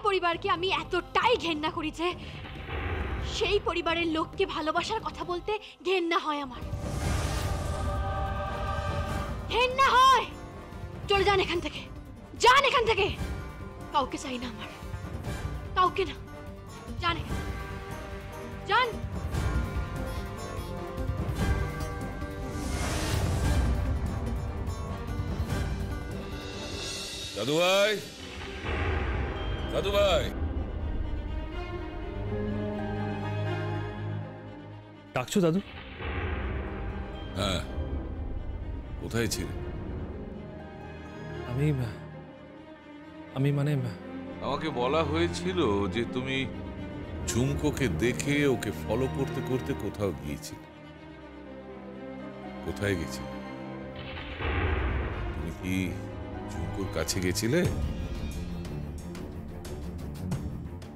পরিবারকে আমি এতটাই ঘেন্না করি যে সেই পরিবারের লোককে ভালোবাসার কথা বলতে ঘেন্না হয় আমার, ঘেন্না হয়। চলে যান এখান থেকে, যান এখান থেকে। কাউকে চাই না আমার, কাউকে না। যান, যান। দাদু ভাই, দাদু ভাই, ডাকছো দাদু? হ্যাঁ, কোথায় ছিলে? আমি মানে আমাকে বলা হয়েছিল যে তুমি ঝুমকোকে দেখে ওকে ফলো করতে করতে কোথাও গিয়েছিলে। কোথায় গেছিলে? তুমি কি ঝুমকোর কাছে গেছিলে?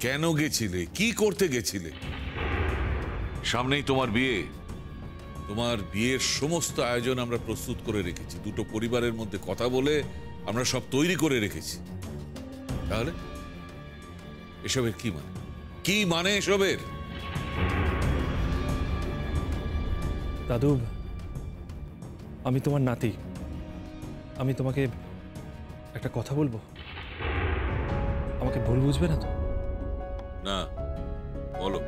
কেন গেছিলে? কি করতে গেছিলে? সামনেই তোমার বিয়ে। তোমার বিয়ের সমস্ত আয়োজন আমরা প্রস্তুত করে রেখেছি, দুটো পরিবারের মধ্যে কথা বলে আমরা সব তৈরি করে রেখেছি। তাহলে এসবের কি মানে? কি মানে এসবের? দাদু, আমি তোমার নাতি। আমি তোমাকে একটা কথা বলবো, আমাকে ভুল বুঝবে না তো? না, বলো।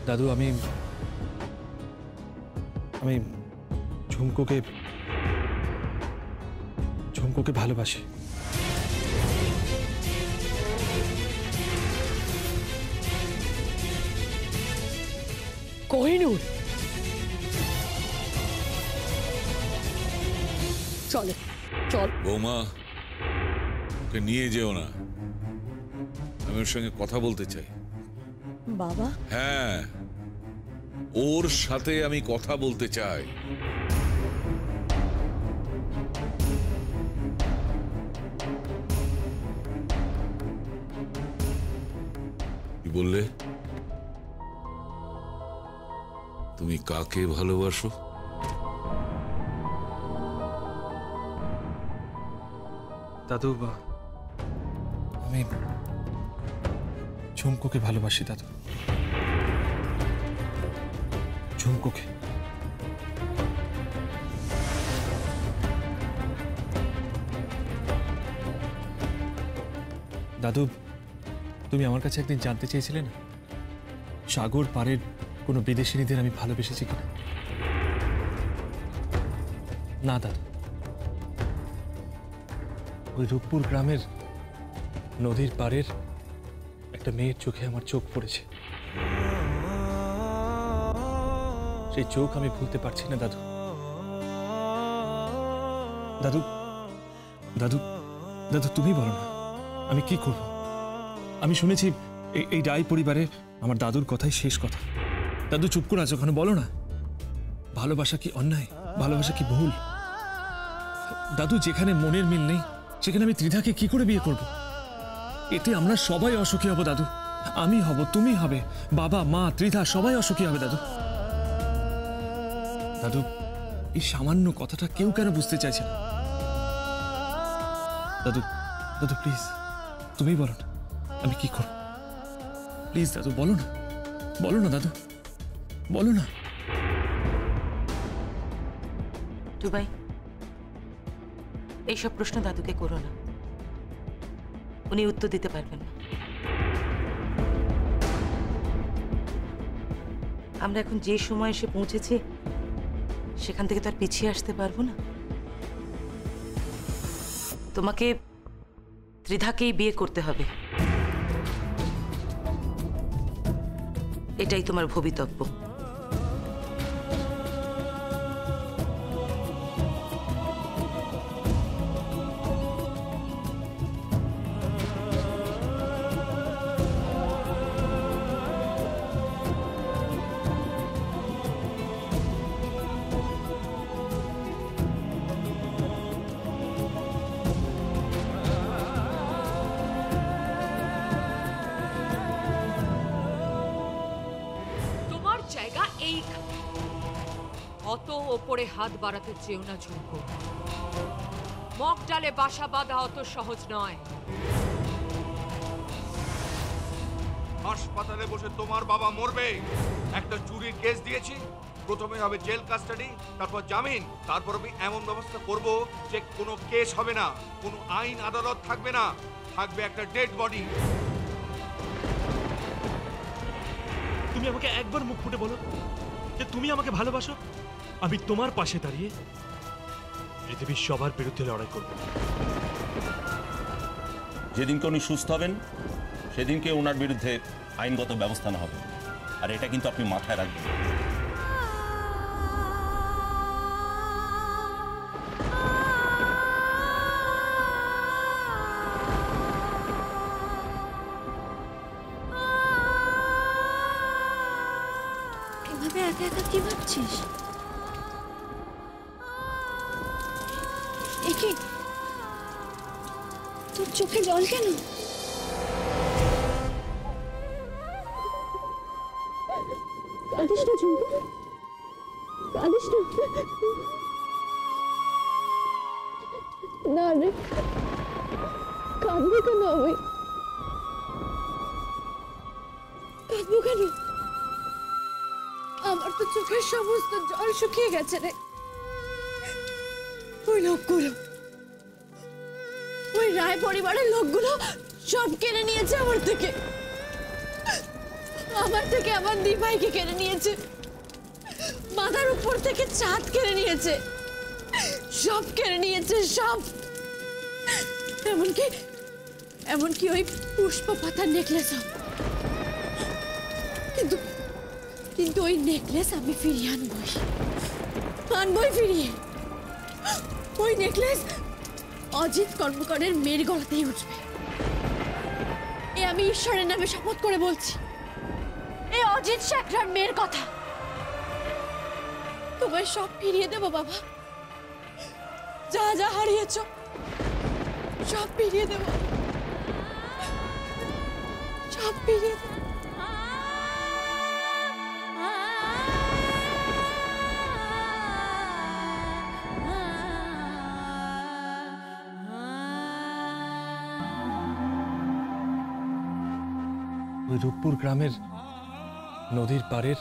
দাদু, আমি ঝুমকোকে ভালোবাসি। কোহিনূর, চলে চল। বৌমা, ওকে নিয়ে যেও না, আমি ওর সঙ্গে কথা বলতে চাই। বাবা? হ্যাঁ, ওর সাথে আমি কথা বলতে চাই। কি বললে? তুমি কাকে ভালোবাসো? দাদু, আমি ঝুমকোকে ভালোবাসি দাদু, ঝুমকোকে। দাদু, তুমি আমার কাছে একদিন জানতে চেয়েছিলে না সাগর পারের কোনো বিদেশিনীদের আমি ভালোবেসেছি কিনা? না দাদু, ওই রূপপুর গ্রামের নদীর পাড়ের একটা মেয়ের চোখে আমার চোখ পড়েছে। সেই চোখ আমি ভুলতে পারছি না দাদু। দাদু, দাদু, দাদু, তুমি বলো না আমি কি করব? আমি শুনেছি এই রায় পরিবারে আমার দাদুর কথাই শেষ কথা। দাদু, চুপ করে আছো কেন? বলো না। ভালোবাসা কি অন্যায়? ভালোবাসা কি ভুল? দাদু, যেখানে মনের মিল নেই সেখানে আমি ত্রিধাকে কি করে বিয়ে করব? এতে আমরা সবাই অসুখী হব দাদু। আমি হব, তুমি হবে, বাবা, মা, ত্রিধা সবাই অসুখী হবে দাদু। দাদু, এই সামান্য কথাটা কেউ কেন বুঝতে চাইছে না? দাদু, দাদু প্লিজ তুমি বলো না আমি কি করব? প্লিজ দাদু বলো না, বলো না দাদু, বলো না। দুবাই, এইসব প্রশ্ন দাদুকে করো না, উনি উত্তর দিতে পারবেন না। আমরা এখন যে সময় এসে পৌঁছেছি সেখান থেকে তো আর পিছিয়ে আসতে পারবো না। তোমাকে ত্রিধাকেই বিয়ে করতে হবে, এটাই তোমার ভবিতব্য। অত ওপরে হাত বাড়াতে চেও না ঝুমকো। মগ ডালে বাসা বাঁধা অত সহজ নয়। হাসপাতালে বসে তোমার বাবা মরবে। একটা চুরির কেস দিয়েছি, প্রথমে হবে জেল কাস্টাডি, তারপর জামিন, তারপর আমি এমন ব্যবস্থা করব যে কোনো কেস হবে না, কোনো আইন আদালত থাকবে না, থাকবে একটা ডেড বডি। তুমি আমাকে একবার মুখ ফুটে বলো যে তুমি আমাকে ভালোবাসো, আমি তোমার পাশে দাঁড়িয়ে পৃথিবীর সবার বিরুদ্ধে লড়াই করব। যেদিনকে উনি সুস্থ হবেন সেদিনকে ওনার বিরুদ্ধে আইনগত ব্যবস্থা নেওয়া হবে, আর এটা কিন্তু আপনি মাথায় রাখবেন। এভাবে একা একা কি ভাবছিস? একে তোর চোখে জল কেন? কাঁদিস না ঝুমকো, কাঁদিস না। না রে, কাঁদবো কেন আমি? কাঁদবো কেন? আমার তো চোখের সমস্ত জল শুকিয়ে গেছে রে। ওই লোকগুলো, ওই রায় পরিবারের লোকগুলো সব কেড়ে নিয়েছে আমার থেকে, আমার দিভাইকে কেড়ে নিয়েছে, মাথার উপর থেকে চাঁদ কেড়ে নিয়েছে, সব কেড়ে নিয়েছে সব। এমনকি ওই পুষ্প পাতার নেকলেস। কিন্তু ওই নেকলেস আমি ফিরিয়ে আনবই ফিরিয়ে। ওই নেকলেস অজিত কর্মকারের মেয়ের গলাতেই উঠবে। এ আমি ঈশ্বরের নামে শপথ করে বলছি, এই অজিত শেখরার মেয়ের কথা। তোমায় সব ফিরিয়ে দেবো বাবা, যা যা হারিয়েছ সব ফিরিয়ে দেবো, সব ফিরিয়ে দেবো। ওই রূপপুর গ্রামের নদীর পাড়ের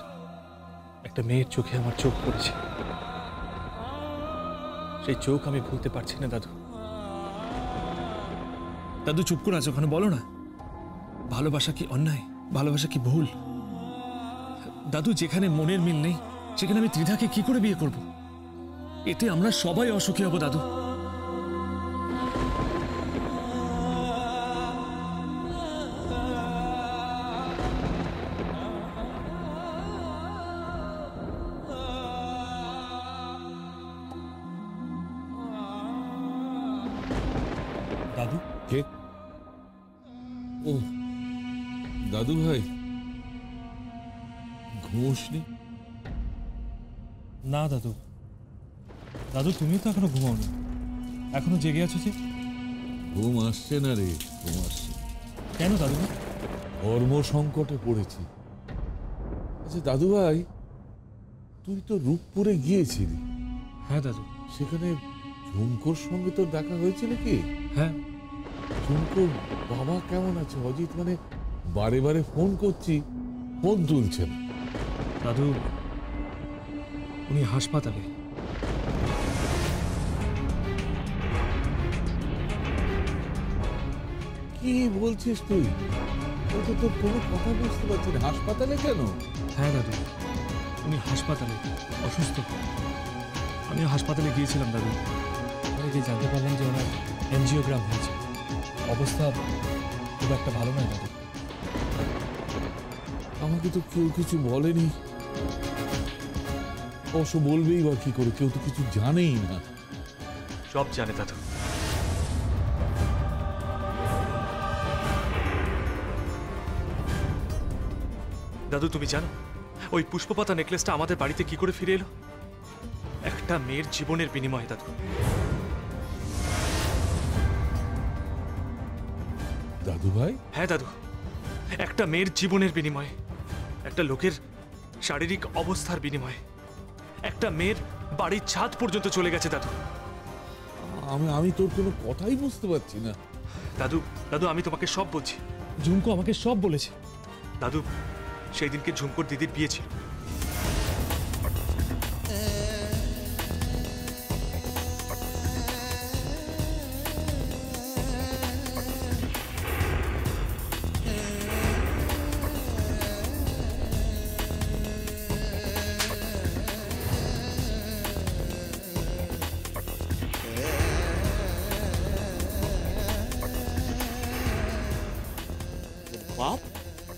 একটা মেয়ের চোখে আমার চোখ পড়েছে। সেই চোখ আমি ভুলতে পারছি না দাদু। দাদু চুপ করে আছো, ওখানে বলো না ভালোবাসা কি অন্যায়, ভালোবাসা কি ভুল? দাদু, যেখানে মনের মিল নেই সেখানে আমি ত্রিধাকে কি করে বিয়ে করব? এতে আমরা সবাই অসুখী হব দাদু। দাদু, কে? ও দাদু ভাই, ঘুমোসনি? না দাদু, দাদু তুমি তো এখনো ঘুমাওনি, এখনো জেগে আছো যে? ঘুম আসছে না রে, ঘুম আসছে। কেন দাদু? কর্ম সংকটে পড়েছি। আচ্ছা দাদু ভাই, তুই তো রূপপুরে গিয়েছিলি। হ্যাঁ দাদু। সেখানে ঝুমকোর সঙ্গে তোর দেখা হয়েছে নাকি? হ্যাঁ। ঝুমকোর বাবা কেমন আছে? অজিত মানে বারে বারে ফোন করছি, ফোন তুলছে না। দাদু, উনি হাসপাতালে। কি বলছিস তুই? ও তো তোর কোনো কথা বুঝতে পারছি না। হাসপাতালে কেন? হ্যাঁ দাদু, উনি হাসপাতালে অসুস্থ। আমিও হাসপাতালে গিয়েছিলাম দাদু। আমি গিয়ে জানতে পারলাম যে ওনার এনজিওগ্রাম হয়েছে। অবস্থা খুব একটা ভালো নয় দাদু। আমাকে তো কেউ কিছু বলেনি। অবশ্য বলবেই বা কি করে, কেউ তো কিছু জানেই না। সব জানে দাদু। দাদু তুমি জানো ওই পুষ্পপাতা নেকলেসটা আমাদের বাড়িতে কি করে ফিরে এলো? একটা মেয়ের জীবনের বিনিময়ে দাদু। দাদু ভাই? হ্যাঁ দাদু, একটা মেয়ের জীবনের বিনিময়ে, একটা লোকের শারীরিক অবস্থার বিনিময়ে একটা মেয়ের বাড়ির ছাদ পর্যন্ত চলে গেছে দাদু। আমি তোর কোনো কথাই বুঝতে পারছি না। দাদু, দাদু আমি তোমাকে সব বলছি। ঝুমকো আমাকে সব বলেছে। দাদু, সেই দিনকে ঝুমকোর দিদির বিয়ে ছিল।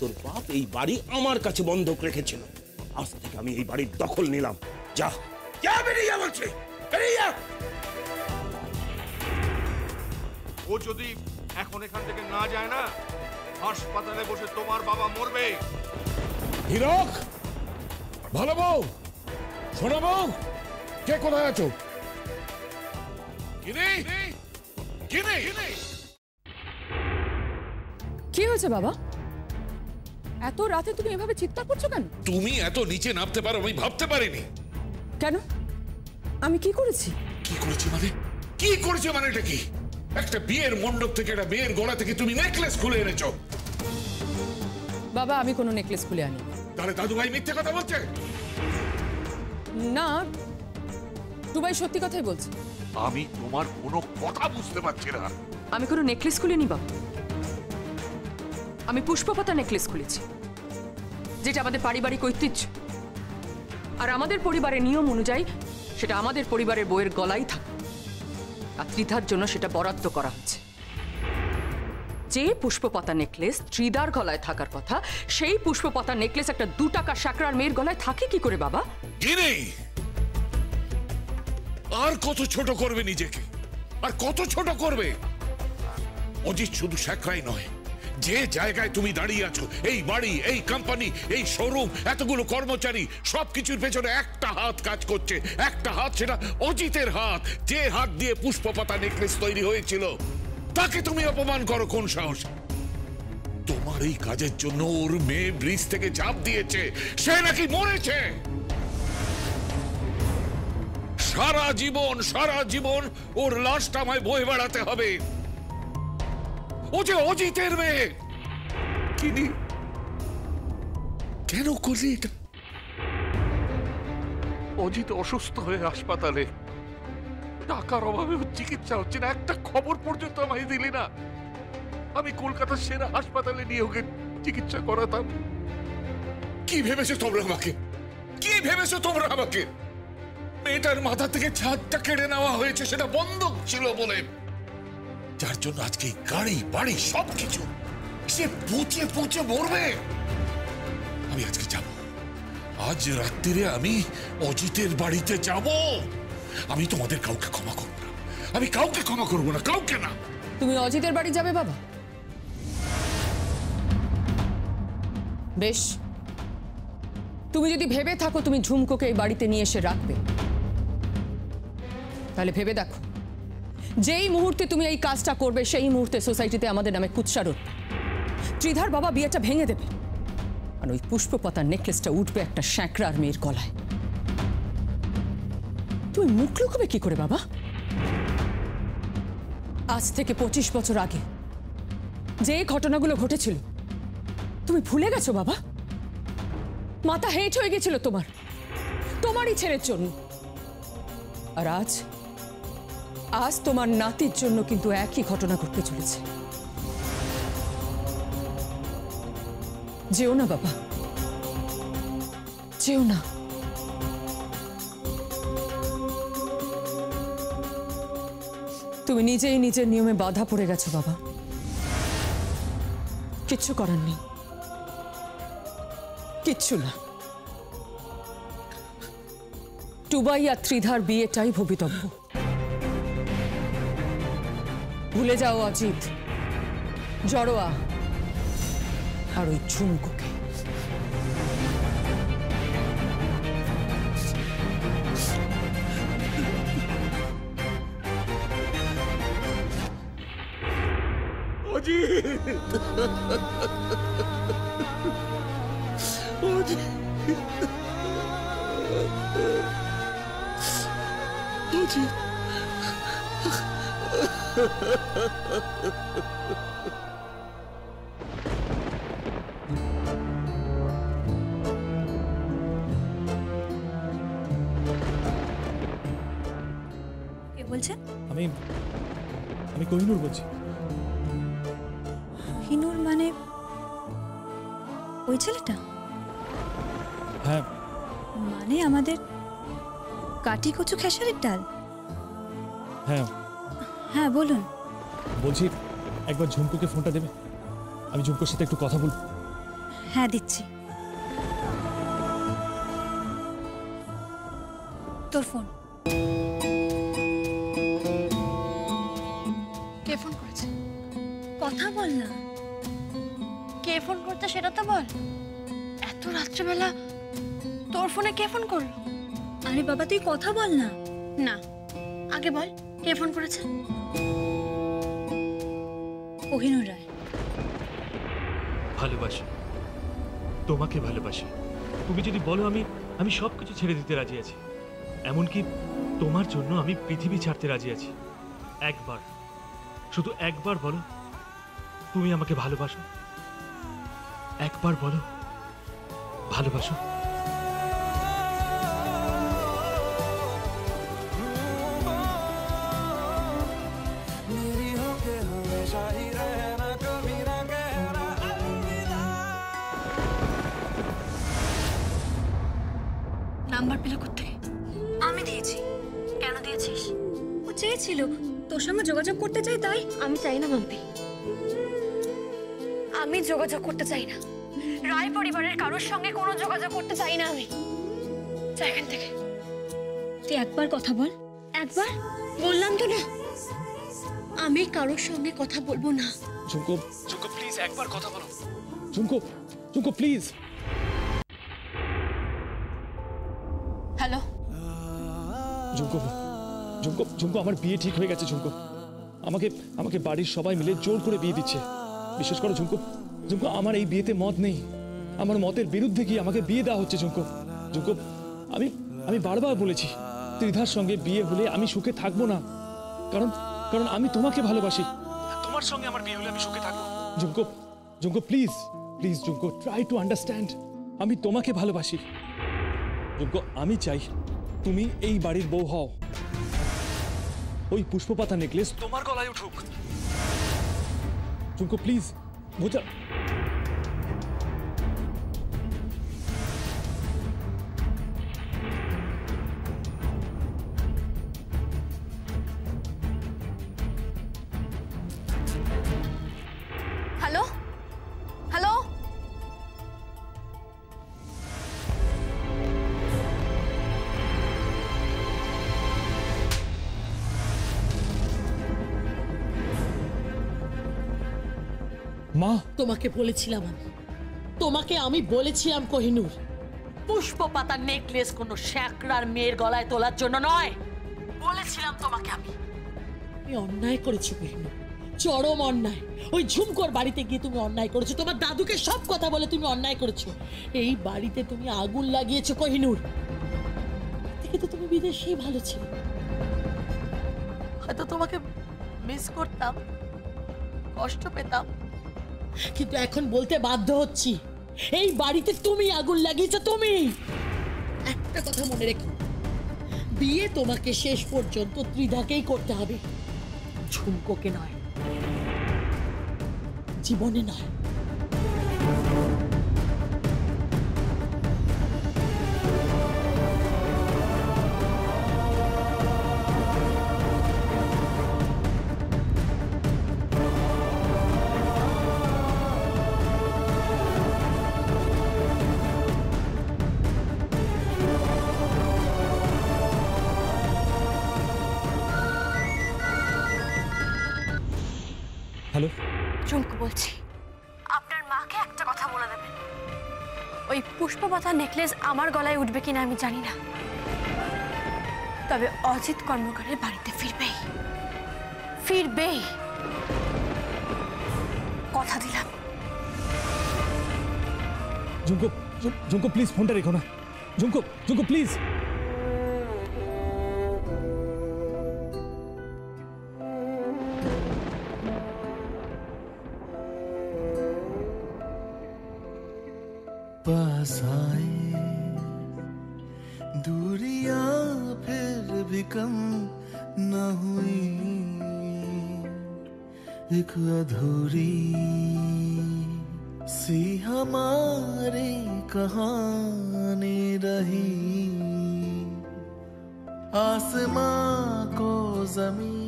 তোর বাপ এই বাড়ি আমার কাছে বন্ধক রেখেছিল, আজ থেকে আমি এই বাড়ির দখল নিলাম। যা যা, বেরিয়ে বলছি, বেরিয়ে। ও যদি এখন এখান থেকে না যায় না, হাসপাতালে বসে তোমার বাবা মরবে। হীরক, ভালো বউ, শোনো বউ, কে কোথায় আছো? কি হয়েছে বাবা? এত রাতে তুমি এভাবে চিৎকার করছো কেন? তুমি এত নিচে নামতে পারো আমি ভাবতে পারিনি। কেন? আমি কি করেছি? কি করেছি মানে? কি করেছে মানে এটা কি? একটা বিয়ের মণ্ডপ থেকে, একটা বিয়ের গলা থেকে তুমি নেকলেস খুলে এনেছো। বাবা, আমি কোনো নেকলেস খুলে আনি। তাহলে দাদু ভাই মিথ্যে কথা বলছে? না, টুবাই সত্যি কথাই বলছে। আমি তোমার কোনো কথা বুঝতে পারছি না। আমি কোনো নেকলেস খুলিনি বাবা, আমি পুষ্পপাতা নেকলেস খুলেছি, যেটা আমাদের পারিবারিক ঐতিহ্য। আর আমাদের পরিবারের নিয়ম অনুযায়ী সেটা আমাদের পরিবারের বউয়ের গলায় থাকে, আর ত্রিধার জন্য সেটা বরাদ্দ করা হচ্ছে। যে পুষ্পপাতা নেকলেস ত্রিধার গলায় থাকার কথা, সেই পুষ্পপাতা নেকলেস একটা 2 টাকা শাকরার মেয়ের গলায় থাকে কি করে বাবা? আর কত ছোট করবে নিজেকে, আর কত ছোট করবে? অজিত শুধু শাকরাই নয়, যে জায়গায় তুমি দাঁড়িয়ে আছো, এই বাড়ি, এই কোম্পানি, এই শোরুম, এতগুলো কর্মচারী, সবকিছুর পেছনে একটা হাত কাজ করছে। একটা হাত, সেটা অজিতের হাত। যে হাত দিয়ে পুষ্পপাতা নেকলেস তৈরি হয়েছিল, তাকে তুমি অপমান করো কোন সাহস? তোমার এই কাজের জন্য ওর মেয়ে ব্রিজ থেকে ঝাঁপ দিয়েছে, সে নাকি মরেছে। সারা জীবন ওর লাশটা আমায় বয়ে বেড়াতে হবে। ও যে অজিতের মেয়ে। কিনি কেন করলি এটা? অজিত অসুস্থ হয়ে হাসপাতালে, টাকার অভাবে চিকিৎসা হচ্ছে না, একটা খবর পর্যন্ত আমায় দিলি না। আমি কলকাতার সেরা হাসপাতালে নিয়ে ওকে চিকিৎসা করাতাম। কি ভেবেছো তোমরা আমাকে? কি ভেবেছো তোমরা আমাকে? মেয়েটার মাথা থেকে ছাদটা কেড়ে নেওয়া হয়েছে, সেটা বন্ধক ছিল বলে, যার জন্য আজকে গাড়ি বাড়ি সবকিছু সে পচে পচে মরবে। আমি আজকে যাব, আজ রাত্রিরে আমি অজিতের বাড়িতে যাব। আমি তোমাদের কাউকে ক্ষমা করব না, আমি কাউকে ক্ষমা করব না, কাউকে না। তুমি অজিতের বাড়ি যাবে বাবা? বেশ, তুমি যদি ভেবে থাকো তুমি ঝুমকোকে এই বাড়িতে নিয়ে এসে রাখবে, তাহলে ভেবে দেখো, যেই মুহূর্তে তুমি এই কাজটা করবে সেই মুহূর্তে সোসাইটিতে আমাদের নামে কুৎসা উঠবে। ত্রিধার বাবা বিয়েটা ভেঙে দেবে, আর ওই পুষ্পপাতার নেকলেসটা উঠবে একটা শ্যাকরার মেয়ের গলায়। তুমি মুখ লুকোবে কি করে বাবা? আজ থেকে 25 বছর আগে যে ঘটনাগুলো ঘটেছিল তুমি ভুলে গেছো বাবা? মাথা হেঁট হয়ে গেছিল তোমারই ছেলের জন্য। আর আজ তোমার নাতির জন্য কিন্তু একই ঘটনা ঘটতে চলেছে। যেও না বাবা, যেও না। তুমি নিজেই নিজের নিয়মে বাধা পড়ে গেছো বাবা, কিচ্ছু করার নেই, কিচ্ছু না। টুবাই আর ত্রিধার বিয়েটাই ভবিতব্য। ভুলে যাও অজিত, জড়োয়া আর ওই ঝুমকোকে। বলছেন? আমি আমি কোহিনূর বলছি। হিনুর মানে ওই ছেলেটা? হ্যাঁ। মানে আমাদের কাটি কচু খেসারির ডাল? হ্যাঁ হ্যাঁ বলুন। বলছি একবার ঝুমকুকে ফোনটা দেবে, আমি ঝুমকুর সাথে একটু কথা বলবো। হ্যাঁ দিচ্ছি। তোর ফোন। কে ফোন করেছে? কথা বল না। কে ফোন করতে সেটা তো বল। এত রাত্রেবেলা তোর ফোনে কে ফোন করলো? আরে বাবা তুই কথা বল না। না, আগে বল কে ফোন করেছে? কোহিনূর রায়। ভালোবাসি, তোমাকে ভালোবাসি। তুমি যদি বলো আমি সবকিছু ছেড়ে দিতে রাজি আছি, এমনকি তোমার জন্য আমি পৃথিবী ছাড়তে রাজি আছি। একবার, শুধু একবার বলো তুমি আমাকে ভালোবাসো। একবার বলো ভালোবাসো। নাম্বার পেলে কোথায়? আমি দিয়েছি। কেন দিয়েছিস? ও চেয়েছিল তোর সঙ্গে যোগাযোগ করতে চাই তাই। আমি চাই না মাম্পি, আমি যোগাযোগ করতে চাই না। রায় পরিবারের কারোর সঙ্গে কোনো যোগাযোগ করতে চাই না আমি। যাই এখান থেকে। তুই একবার কথা বল। একবার বললাম তো না, আমি কারোর সঙ্গে কথা বলবো না। ঝুমকো, ঝুমকো প্লিজ একবার কথা বলো। ঝুমকো, ঝুমকো প্লিজ। হ্যালো ঝুমকো, ঝুমকো, ঝুমকো আমার বিয়ে ঠিক হয়ে গেছে ঝুমকো। আমাকে আমাকে বাড়ির সবাই মিলে জোর করে বিয়ে দিচ্ছে। বিশেষ করে ঝুমকো, ঝুমকো আমার এই বিয়েতে মত নেই। আমার মতের বিরুদ্ধে গিয়ে আমাকে বিয়ে দেওয়া হচ্ছে ঝুমকো। ঝুমকো আমি আমি বারবার বলেছি ত্রিধার সঙ্গে বিয়ে হলে আমি সুখে থাকবো না, কারণ কারণ আমি তোমাকে ভালোবাসি। তোমার সঙ্গে আমার বিয়ে হলে আমি সুখে থাকবো। Jhumko, Jhumko please please Jhumko try to understand. আমি তোমাকে ভালোবাসি ঝুমকো। আমি চাই তুমি এই বাড়ির বউ হও। ওই পুষ্পপাতা নেকলেস তোমার গলায় উঠুক। ঝুমকো প্লিজ বোঝা। হ্যালো হ্যালো মা, তোমাকে বলেছিলাম আমি বলেছিলাম কোহিনূর, পুষ্পপাতার নেকলেস কোনো শ্যাকরার মেয়ের গলায় তোলার জন্য নয়। বলেছিলাম তোমাকে আমি অন্যায় করেছি কোহিনূর, চরম অন্যায়। ওই ঝুমকোর বাড়িতে গিয়ে তুমি অন্যায় করেছো, তোমার দাদুকে সব কথা বলে তুমি অন্যায় করেছো। এই বাড়িতে তুমি আগুন লাগিয়েছো কোহিনূর। থেকে তো তুমি বিদেশেই ভালো ছিল, হয়তো তোমাকে মিস করতাম, কষ্ট পেতাম, কিন্তু এখন বলতে বাধ্য হচ্ছি এই বাড়িতে তুমি আগুন লাগিয়েছো। তুমি একটা কথা মনে রেখো, বিয়ে তোমাকে শেষ পর্যন্ত ত্রিধাকেই করতে হবে, ঝুমকোকে নয়, জীবনে নয়। হ্যালো, ঝুমকো বলছি, আপনার মাকে একটা কথা বলে দেবেন, ওই পুষ্পপাতা নেকলেস আমার গলায় উঠবে কিনা আমি জানি না, তবে অজিত কর্মকারের বাড়িতে ফিরবেই, ফিরবেই, কথা দিলাম। ঝুমকো, ঝুমকো প্লিজ ফোনটা রেখো না। ঝুমকো, ঝুমকো প্লিজ। पास आए दूरियां फिर भी कम न हुई एक अधूरी सी हमारी कहानी रही। आसमां को ज़मीं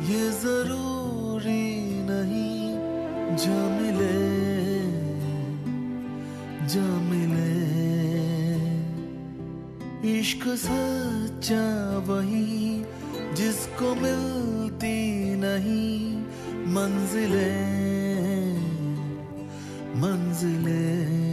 ये जरूरी नहीं, जो मिले जो मिले। इश्क सच्चा वही जिसको मिलती नहीं मंजिलें मंजिलें।